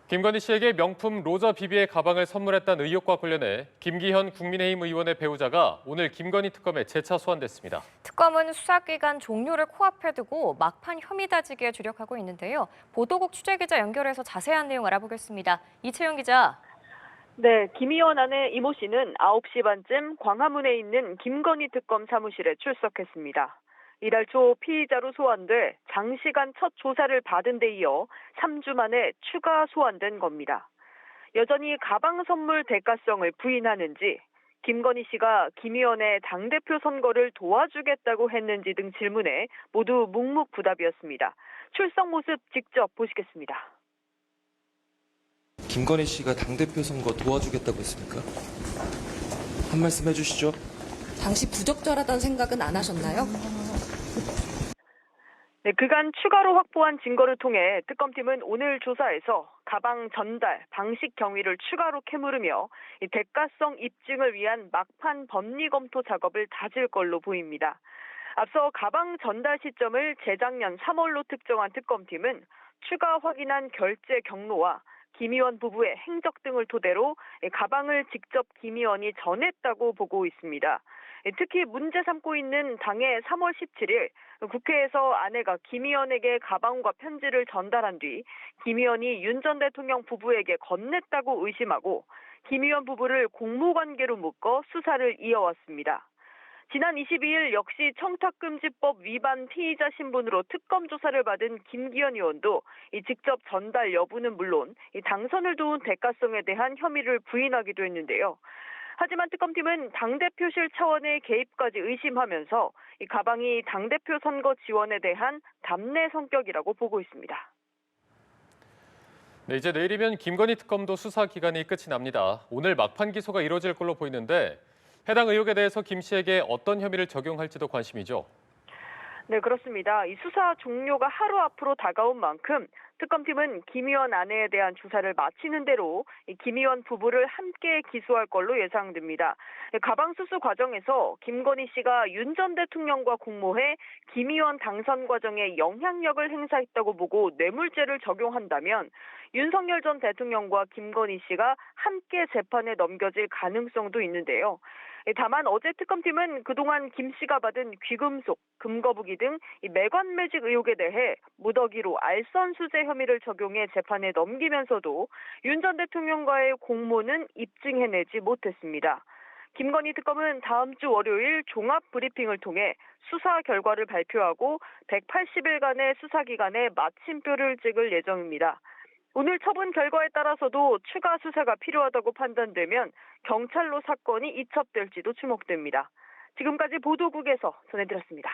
김건희 씨에게 명품 로저 비비의 가방을 선물했다는 의혹과 관련해 김기현 국민의힘 의원의 배우자가 오늘 김건희 특검에 재차 소환됐습니다. 특검은 수사기간 종료를 코앞에 두고 막판 혐의 다지기에 주력하고 있는데요. 보도국 취재기자 연결해서 자세한 내용 알아보겠습니다. 이채영 기자. 네, 김 의원 아내 이모 씨는 9시 반쯤 광화문에 있는 김건희 특검 사무실에 출석했습니다. 이달 초 피의자로 소환돼 장시간 첫 조사를 받은 데 이어 3주 만에 추가 소환된 겁니다. 여전히 가방 선물 대가성을 부인하는지, 김건희 씨가 김 의원의 당대표 선거를 도와주겠다고 했는지 등 질문에 모두 묵묵부답이었습니다. 출석 모습 직접 보시겠습니다. 김건희 씨가 당대표 선거 도와주겠다고 했습니까? 한 말씀 해주시죠. 당시 부적절하다는 생각은 안 하셨나요? 네, 그간 추가로 확보한 증거를 통해 특검팀은 오늘 조사에서 가방 전달, 방식 경위를 추가로 캐물으며 대가성 입증을 위한 막판 법리 검토 작업을 다질 걸로 보입니다. 앞서 가방 전달 시점을 재작년 3월로 특정한 특검팀은 추가 확인한 결제 경로와 김 의원 부부의 행적 등을 토대로 가방을 직접 김 의원이 전했다고 보고 있습니다. 특히 문제 삼고 있는 당해 3월 17일 국회에서 아내가 김 의원에게 가방과 편지를 전달한 뒤 김 의원이 윤 전 대통령 부부에게 건넸다고 의심하고 김 의원 부부를 공모관계로 묶어 수사를 이어왔습니다. 지난 22일 역시 청탁금지법 위반 피의자 신분으로 특검 조사를 받은 김기현 의원도 직접 전달 여부는 물론 당선을 도운 대가성에 대한 혐의를 부인하기도 했는데요. 하지만 특검팀은 당대표실 차원의 개입까지 의심하면서 이 가방이 당대표 선거 지원에 대한 답례 성격이라고 보고 있습니다. 네, 이제 내일이면 김건희 특검도 수사 기간이 끝이 납니다. 오늘 막판 기소가 이뤄질 걸로 보이는데 해당 의혹에 대해서 김 씨에게 어떤 혐의를 적용할지도 관심이죠. 네, 그렇습니다. 이 수사 종료가 하루 앞으로 다가온 만큼 특검팀은 김 의원 아내에 대한 조사를 마치는 대로 김 의원 부부를 함께 기소할 걸로 예상됩니다. 가방 수수 과정에서 김건희 씨가 윤 전 대통령과 공모해 김 의원 당선 과정에 영향력을 행사했다고 보고 뇌물죄를 적용한다면 윤석열 전 대통령과 김건희 씨가 함께 재판에 넘겨질 가능성도 있는데요. 다만 어제 특검팀은 그동안 김 씨가 받은 귀금속, 금거북이 등 매관 매직 의혹에 대해 무더기로 알선 수재 혐의를 적용해 재판에 넘기면서도 윤 전 대통령과의 공모는 입증해내지 못했습니다. 김건희 특검은 다음 주 월요일 종합 브리핑을 통해 수사 결과를 발표하고 180일간의 수사 기간에 마침표를 찍을 예정입니다. 오늘 처분 결과에 따라서도 추가 수사가 필요하다고 판단되면 경찰로 사건이 이첩될지도 주목됩니다. 지금까지 보도국에서 전해드렸습니다.